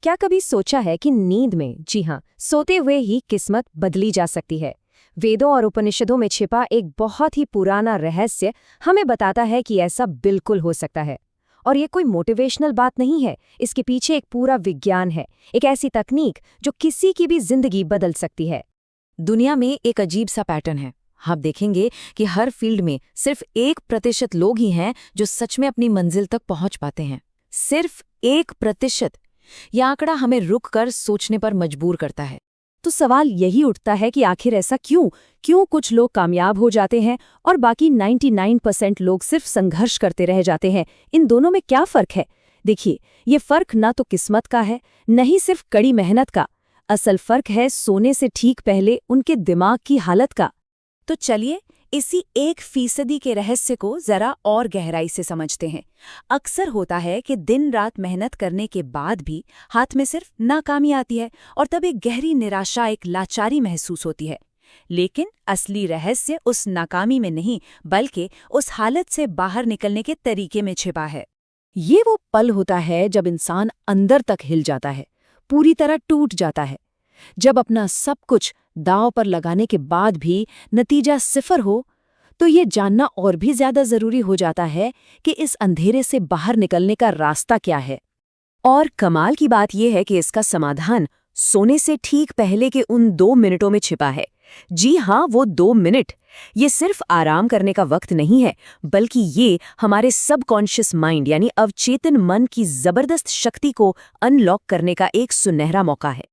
क्या कभी सोचा है कि नींद में, जी हाँ, सोते हुए ही किस्मत बदली जा सकती है। वेदों और उपनिषदों में छिपा एक बहुत ही पुराना रहस्य हमें बताता है कि ऐसा बिल्कुल हो सकता है। और ये कोई मोटिवेशनल बात नहीं है, इसके पीछे एक पूरा विज्ञान है, एक ऐसी तकनीक जो किसी की भी जिंदगी बदल सकती है। दुनिया में एक अजीब सा पैटर्न है। आप देखेंगे कि हर फील्ड में सिर्फ 1% लोग ही हैं जो सच में अपनी मंजिल तक पहुंच पाते हैं। सिर्फ 1%। यह आंकड़ा हमें रुक कर सोचने पर मजबूर करता है। तो सवाल यही उठता है कि आखिर ऐसा क्यों कुछ लोग कामयाब हो जाते हैं और बाकी 99% लोग सिर्फ संघर्ष करते रह जाते हैं। इन दोनों में क्या फर्क है? देखिए, ये फर्क ना तो किस्मत का है, न ही सिर्फ कड़ी मेहनत का। असल फर्क है सोने से ठीक पहले उनके दिमाग की हालत का। तो चलिए इसी 1% के रहस्य को जरा और गहराई से समझते हैं। अक्सर होता है कि दिन रात मेहनत करने के बाद भी हाथ में सिर्फ नाकामी आती है और तब एक गहरी निराशा, एक लाचारी महसूस होती है। लेकिन असली रहस्य उस नाकामी में नहीं, बल्कि उस हालत से बाहर निकलने के तरीके में छिपा है। ये वो पल होता है जब इंसान अंदर तक हिल जाता है, पूरी तरह टूट जाता है। जब अपना सब कुछ दांव पर लगाने के बाद भी नतीजा सिफर हो, तो ये जानना और भी ज्यादा जरूरी हो जाता है कि इस अंधेरे से बाहर निकलने का रास्ता क्या है। और कमाल की बात यह है कि इसका समाधान सोने से ठीक पहले के उन 2 मिनटों में छिपा है। जी हाँ, वो 2 मिनट। ये सिर्फ आराम करने का वक्त नहीं है, बल्कि ये हमारे सबकॉन्शियस माइंड यानी अवचेतन मन की जबरदस्त शक्ति को अनलॉक करने का एक सुनहरा मौका है।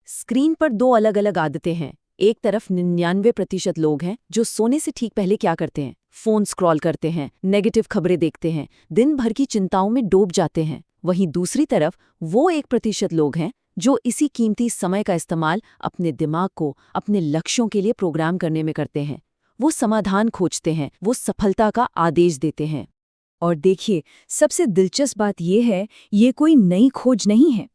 स्क्रीन पर 2 अलग-अलग आदतें हैं। एक तरफ 99% लोग हैं जो सोने से ठीक पहले क्या करते हैं? फोन स्क्रॉल करते हैं, नेगेटिव खबरें देखते हैं, दिन भर की चिंताओं में डूब जाते हैं। वहीं दूसरी तरफ वो 1% लोग हैं जो इसी कीमती समय का इस्तेमाल अपने दिमाग को अपने लक्ष्यों के लिए प्रोग्राम करने में करते हैं। वो समाधान खोजते हैं, वो सफलता का आदेश देते हैं। और देखिए, सबसे दिलचस्प बात यह है, ये कोई नई खोज नहीं है।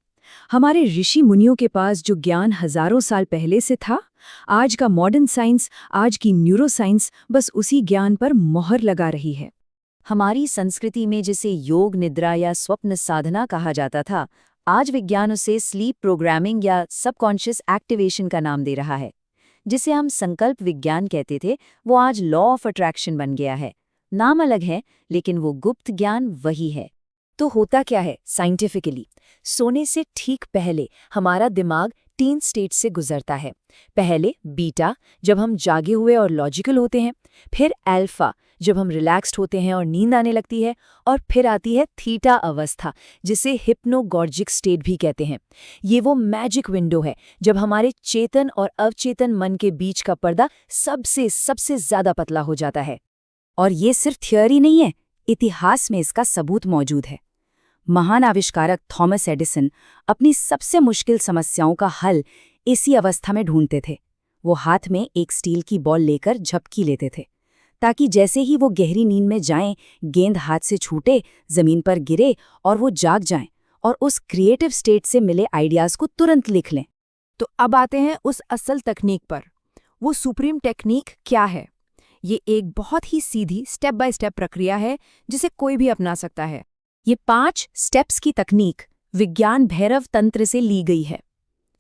हमारे ऋषि मुनियों के पास जो ज्ञान हजारों साल पहले से था, आज का मॉडर्न साइंस, आज की न्यूरोसाइंस बस उसी ज्ञान पर मोहर लगा रही है। हमारी संस्कृति में जिसे योग निद्रा या स्वप्न साधना कहा जाता था, आज विज्ञान उसे स्लीप प्रोग्रामिंग या सबकॉन्शियस एक्टिवेशन का नाम दे रहा है। जिसे हम संकल्प विज्ञान कहते थे, वो आज लॉ ऑफ अट्रैक्शन बन गया है। नाम अलग है, लेकिन वो गुप्त ज्ञान वही है। तो होता क्या है साइंटिफिकली? सोने से ठीक पहले हमारा दिमाग 3 स्टेट से गुजरता है। पहले बीटा, जब हम जागे हुए और लॉजिकल होते हैं। फिर अल्फा, जब हम रिलैक्स्ड होते हैं और नींद आने लगती है। और फिर आती है थीटा अवस्था, जिसे हिप्नोगॉर्जिक स्टेट भी कहते हैं। ये वो मैजिक विंडो है जब हमारे चेतन और अवचेतन मन के बीच का पर्दा सबसे ज्यादा पतला हो जाता है। और ये सिर्फ थियोरी नहीं है, इतिहास में इसका सबूत मौजूद है। महान आविष्कारक थॉमस एडिसन अपनी सबसे मुश्किल समस्याओं का हल इसी अवस्था में ढूंढते थे। वो हाथ में एक स्टील की बॉल लेकर झपकी लेते थे, ताकि जैसे ही वो गहरी नींद में जाएं, गेंद हाथ से छूटे, जमीन पर गिरे और वो जाग जाएं और उस क्रिएटिव स्टेट से मिले आइडियाज को तुरंत लिख लें। तो अब आते हैं उस असल तकनीक पर। वो सुप्रीम टेक्निक क्या है? ये एक बहुत ही सीधी स्टेप बाय स्टेप प्रक्रिया है जिसे कोई भी अपना सकता है। ये 5 स्टेप्स की तकनीक विज्ञान भैरव तंत्र से ली गई है।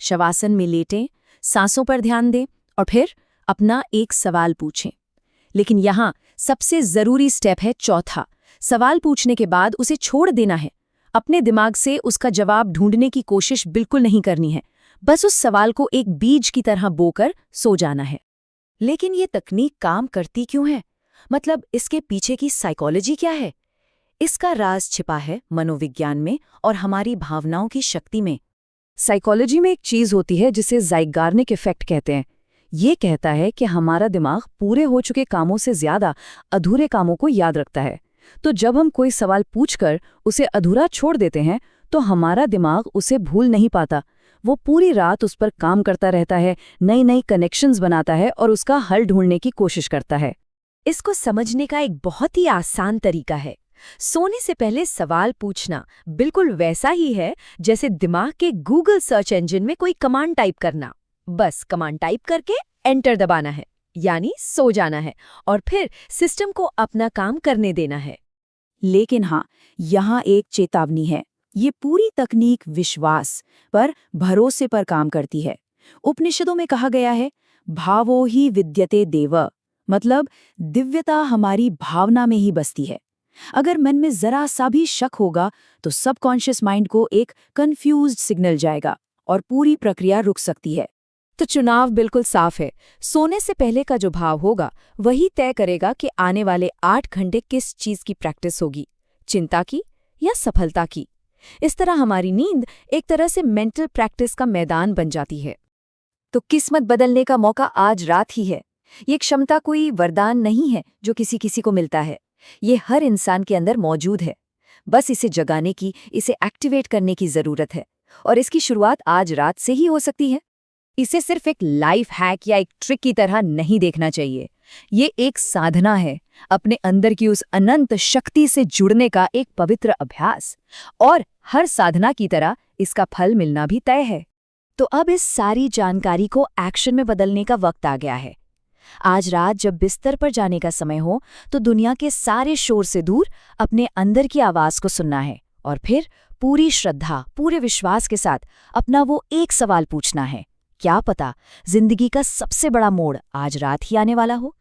शवासन में लेटें, सांसों पर ध्यान दें और फिर अपना एक सवाल पूछें। लेकिन यहाँ सबसे जरूरी स्टेप है चौथा। सवाल पूछने के बाद उसे छोड़ देना है। अपने दिमाग से उसका जवाब ढूंढने की कोशिश बिल्कुल नहीं करनी है। बस उस सवाल को एक बीज की तरह बोकर सो जाना है। लेकिन ये तकनीक काम करती क्यों है? मतलब इसके पीछे की साइकोलॉजी क्या है? इसका राज छिपा है मनोविज्ञान में और हमारी भावनाओं की शक्ति में। साइकोलॉजी में एक चीज होती है जिसे ज़ाइगार्निक इफेक्ट कहते हैं। ये कहता है कि हमारा दिमाग पूरे हो चुके कामों से ज्यादा अधूरे कामों को याद रखता है। तो जब हम कोई सवाल पूछकर उसे अधूरा छोड़ देते हैं, तो हमारा दिमाग उसे भूल नहीं पाता। वो पूरी रात उस पर काम करता रहता है, नई नई कनेक्शंस बनाता है और उसका हल ढूंढने की कोशिश करता है। इसको समझने का एक बहुत ही आसान तरीका है। सोने से पहले सवाल पूछना बिल्कुल वैसा ही है जैसे दिमाग के गूगल सर्च इंजन में कोई कमांड टाइप करना। बस कमांड टाइप करके एंटर दबाना है, यानी सो जाना है, और फिर सिस्टम को अपना काम करने देना है। लेकिन हाँ, यहाँ एक चेतावनी है। ये पूरी तकनीक विश्वास पर, भरोसे पर काम करती है। उपनिषदों में कहा गया है, भावो ही विद्यते देव, मतलब दिव्यता हमारी भावना में ही बसती है। अगर मन में जरा सा भी शक होगा तो सबकॉन्शियस माइंड को एक कंफ्यूज्ड सिग्नल जाएगा और पूरी प्रक्रिया रुक सकती है। तो चुनाव बिल्कुल साफ है। सोने से पहले का जो भाव होगा वही तय करेगा कि आने वाले 8 घंटे किस चीज की प्रैक्टिस होगी, चिंता की या सफलता की। इस तरह हमारी नींद एक तरह से मेंटल प्रैक्टिस का मैदान बन जाती है। तो किस्मत बदलने का मौका आज रात ही है। ये क्षमता कोई वरदान नहीं है जो किसी किसी को मिलता है। ये हर इंसान के अंदर मौजूद है। बस इसे जगाने की, इसे एक्टिवेट करने की जरूरत है। और इसकी शुरुआत आज रात से ही हो सकती है। इसे सिर्फ एक लाइफ हैक या एक ट्रिक की तरह नहीं देखना चाहिए। ये एक साधना है, अपने अंदर की उस अनंत शक्ति से जुड़ने का एक पवित्र अभ्यास। और हर साधना की तरह इसका फल मिलना भी तय है। तो अब इस सारी जानकारी को एक्शन में बदलने का वक्त आ गया है। आज रात जब बिस्तर पर जाने का समय हो तो दुनिया के सारे शोर से दूर अपने अंदर की आवाज को सुनना है और फिर पूरी श्रद्धा, पूरे विश्वास के साथ अपना वो एक सवाल पूछना है। क्या पता जिंदगी का सबसे बड़ा मोड़ आज रात ही आने वाला हो।